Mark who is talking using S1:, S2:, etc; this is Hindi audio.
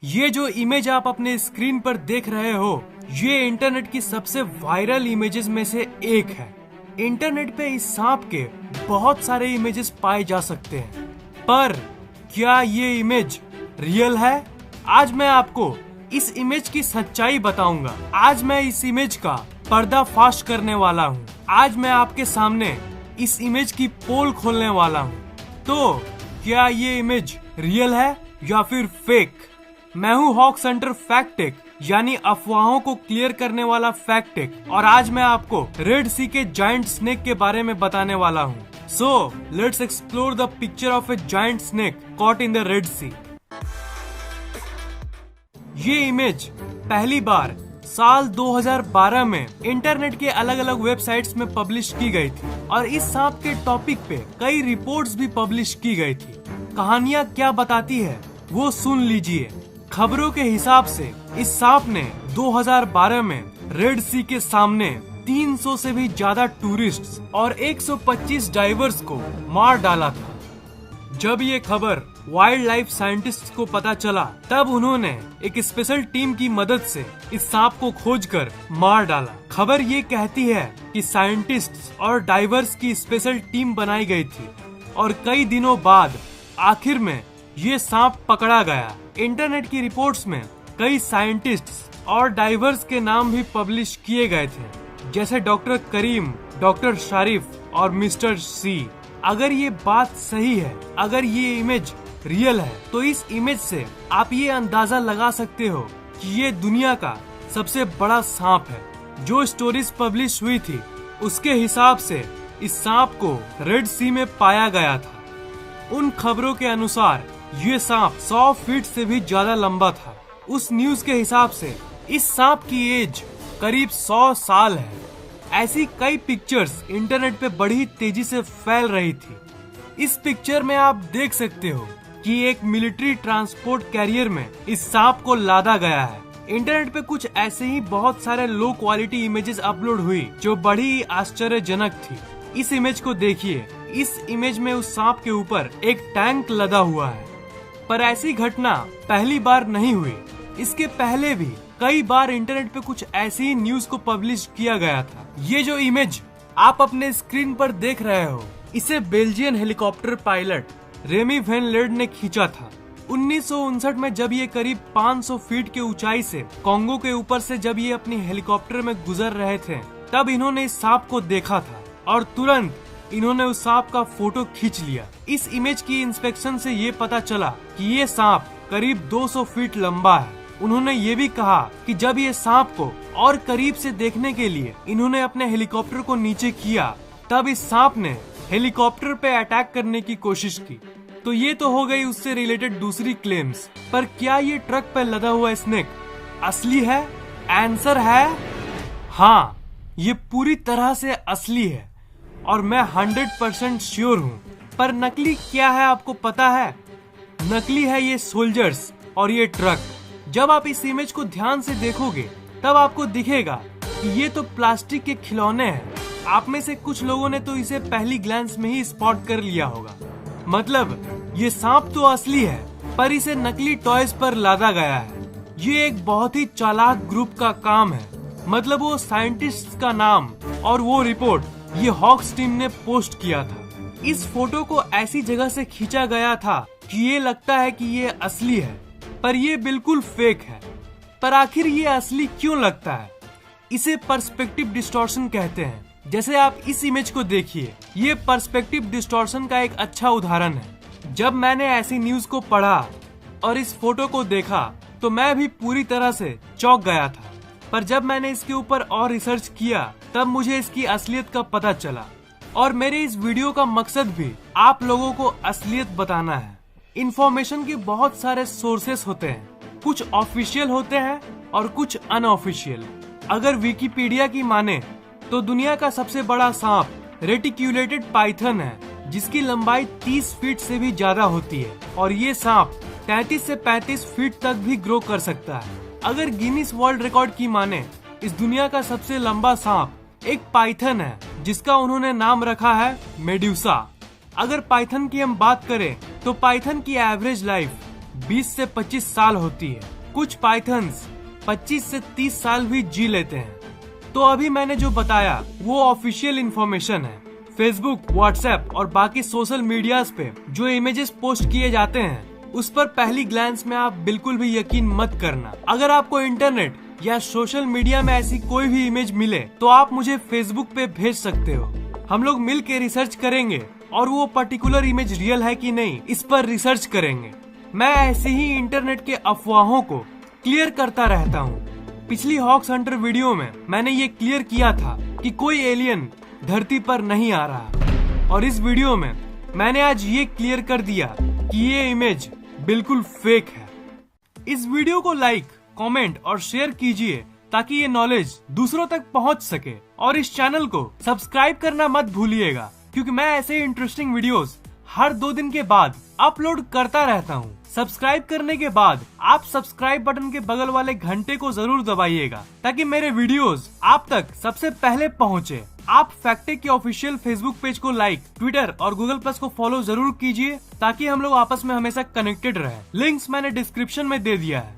S1: ये जो इमेज आप अपने स्क्रीन पर देख रहे हो, ये इंटरनेट की सबसे वायरल इमेजेस में से एक है। इंटरनेट पे इस सांप के बहुत सारे इमेजेस पाए जा सकते हैं, पर क्या ये इमेज रियल है? आज मैं आपको इस इमेज की सच्चाई बताऊंगा। आज मैं इस इमेज का पर्दाफाश करने वाला हूँ। आज मैं आपके सामने इस इमेज की पोल खोलने वाला हूँ। तो क्या ये इमेज रियल है या फिर फेक? मैं हूँ हॉक सेंटर फैक्ट टेक, यानी अफवाहों को क्लियर करने वाला फैक्ट टेक, और आज मैं आपको रेड सी के जायंट स्नेक के बारे में बताने वाला हूँ। So let's explore the picture of a giant snake caught in the Red Sea. ये इमेज पहली बार साल 2012 में इंटरनेट के अलग अलग वेबसाइट्स में पब्लिश की गई थी, और इस सांप के टॉपिक पे कई रिपोर्ट्स भी पब्लिश की गई थी। कहानियां क्या बताती है वो सुन लीजिए। खबरों के हिसाब से इस सांप ने 2012 में रेड सी के सामने 300 से भी ज्यादा टूरिस्ट्स और 125 डाइवर्स को मार डाला था। जब ये खबर वाइल्ड लाइफ साइंटिस्ट्स को पता चला, तब उन्होंने एक स्पेशल टीम की मदद से इस सांप को खोजकर मार डाला। खबर ये कहती है कि साइंटिस्ट्स और डाइवर्स की स्पेशल टीम बनाई गई थी, और कई दिनों बाद आखिर में ये सांप पकड़ा गया। इंटरनेट की रिपोर्ट्स में कई साइंटिस्ट्स और डाइवर्स के नाम भी पब्लिश किए गए थे, जैसे डॉक्टर करीम, डॉक्टर शारिफ और मिस्टर सी। अगर ये बात सही है, अगर ये इमेज रियल है, तो इस इमेज से आप ये अंदाजा लगा सकते हो कि ये दुनिया का सबसे बड़ा सांप है। जो स्टोरीज पब्लिश हुई थी उसके हिसाब से इस सांप को रेड सी में पाया गया था। उन खबरों के अनुसार ये सांप 100 फीट से भी ज्यादा लंबा था। उस न्यूज के हिसाब से इस सांप की एज करीब 100 साल है। ऐसी कई पिक्चर्स इंटरनेट पे बड़ी तेजी से फैल रही थी। इस पिक्चर में आप देख सकते हो कि एक मिलिट्री ट्रांसपोर्ट कैरियर में इस सांप को लादा गया है। इंटरनेट पे कुछ ऐसे ही बहुत सारे लो क्वालिटी इमेजेस अपलोड हुई जो बड़ी आश्चर्यजनक थी। इस इमेज को देखिए। इस इमेज में उस सांप के ऊपर एक टैंक लदा हुआ है, पर ऐसी घटना पहली बार नहीं हुई। इसके पहले भी कई बार इंटरनेट पे कुछ ऐसी ही न्यूज को पब्लिश किया गया था। ये जो इमेज आप अपने स्क्रीन पर देख रहे हो, इसे Belgian helicopter pilot Remi Van Lierde ने खींचा था 1959 में। जब ये करीब 500 फीट की ऊंचाई से कॉन्गो के ऊपर से जब ये अपनी हेलीकॉप्टर में गुजर रहे थे, तब इन्होंने इस सांप को देखा था और तुरंत इन्होंने उस सांप का फोटो खींच लिया। इस इमेज की इंस्पेक्शन से ये पता चला कि ये सांप करीब 200 फीट लंबा है। उन्होंने ये भी कहा कि जब ये सांप को और करीब से देखने के लिए इन्होंने अपने हेलीकॉप्टर को नीचे किया, तब इस सांप ने हेलीकॉप्टर पे अटैक करने की कोशिश की। तो ये तो हो गई उससे रिलेटेड दूसरी क्लेम्स, पर क्या ये ट्रक पे लदा हुआ स्नेक असली है? आंसर है हाँ, ये पूरी तरह से असली है, और मैं 100% श्योर हूँ। पर नकली क्या है आपको पता है? नकली है ये सोल्जर्स और ये ट्रक। जब आप इस इमेज को ध्यान से देखोगे, तब आपको दिखेगा कि ये तो प्लास्टिक के खिलौने हैं। आप में से कुछ लोगों ने तो इसे पहली ग्लैंस में ही स्पॉट कर लिया होगा। मतलब ये सांप तो असली है, पर इसे नकली टॉयज पर लादा गया है। ये एक बहुत ही चालाक ग्रुप का काम है। मतलब वो साइंटिस्ट का नाम और वो रिपोर्ट ये हॉक्स टीम ने पोस्ट किया था। इस फोटो को ऐसी जगह से खींचा गया था कि ये लगता है कि ये असली है, पर ये बिल्कुल फेक है। पर आखिर ये असली क्यों लगता है? इसे पर्सपेक्टिव डिस्टॉर्शन कहते हैं। जैसे आप इस इमेज को देखिए, ये पर्सपेक्टिव डिस्टॉर्शन का एक अच्छा उदाहरण है। जब मैंने ऐसी न्यूज को पढ़ा और इस फोटो को देखा, तो मैं भी पूरी तरह से चौंक गया था। पर जब मैंने इसके ऊपर और रिसर्च किया, तब मुझे इसकी असलियत का पता चला। और मेरे इस वीडियो का मकसद भी आप लोगों को असलियत बताना है। इंफॉर्मेशन के बहुत सारे सोर्सेस होते हैं, कुछ ऑफिशियल होते हैं और कुछ अनऑफिशियल। अगर विकिपीडिया की माने तो दुनिया का सबसे बड़ा सांप रेटिक्यूलेटेड पाइथन है, जिसकी लंबाई 30 फीट से भी ज्यादा होती है, और ये सांप 33 से 35 फीट तक भी ग्रो कर सकता है। अगर गिनीज वर्ल्ड रिकॉर्ड की माने, इस दुनिया का सबसे लंबा सांप एक पाइथन है, जिसका उन्होंने नाम रखा है मेड्यूसा। अगर पाइथन की हम बात करें, तो पाइथन की एवरेज लाइफ 20 से 25 साल होती है। कुछ पाइथन्स 25 से 30 साल भी जी लेते हैं। तो अभी मैंने जो बताया वो ऑफिशियल इन्फॉर्मेशन है। फेसबुक, व्हाट्सएप और बाकी सोशल मीडियाज पे जो इमेजेस पोस्ट किए जाते हैं उस पर पहली ग्लैंस में आप बिल्कुल भी यकीन मत करना। अगर आपको इंटरनेट या सोशल मीडिया में ऐसी कोई भी इमेज मिले तो आप मुझे फेसबुक पे भेज सकते हो। हम लोग मिल के रिसर्च करेंगे और वो पर्टिकुलर इमेज रियल है कि नहीं इस पर रिसर्च करेंगे। मैं ऐसे ही इंटरनेट के अफवाहों को क्लियर करता रहता हूँ। पिछली हॉक्स हंटर वीडियो में मैंने ये क्लियर किया था कि कोई एलियन धरती पर नहीं आ रहा, और इस वीडियो में मैंने आज ये क्लियर कर दिया कि ये इमेज बिल्कुल फेक है। इस वीडियो को लाइक, कमेंट और शेयर कीजिए ताकि ये नॉलेज दूसरों तक पहुंच सके, और इस चैनल को सब्सक्राइब करना मत भूलिएगा क्योंकि मैं ऐसे इंटरेस्टिंग वीडियोस हर 2 दिन के बाद अपलोड करता रहता हूँ। सब्सक्राइब करने के बाद आप सब्सक्राइब बटन के बगल वाले घंटे को जरूर दबाइएगा ताकि मेरे वीडियोस आप तक सबसे पहले पहुँचे। आप फैक्टटेक के ऑफिशियल फेसबुक पेज को लाइक, ट्विटर और गूगल प्लस को फॉलो जरूर कीजिए ताकि हम लोग आपस में हमेशा कनेक्टेड रहे। लिंक्स मैंने डिस्क्रिप्शन में दे दिया है।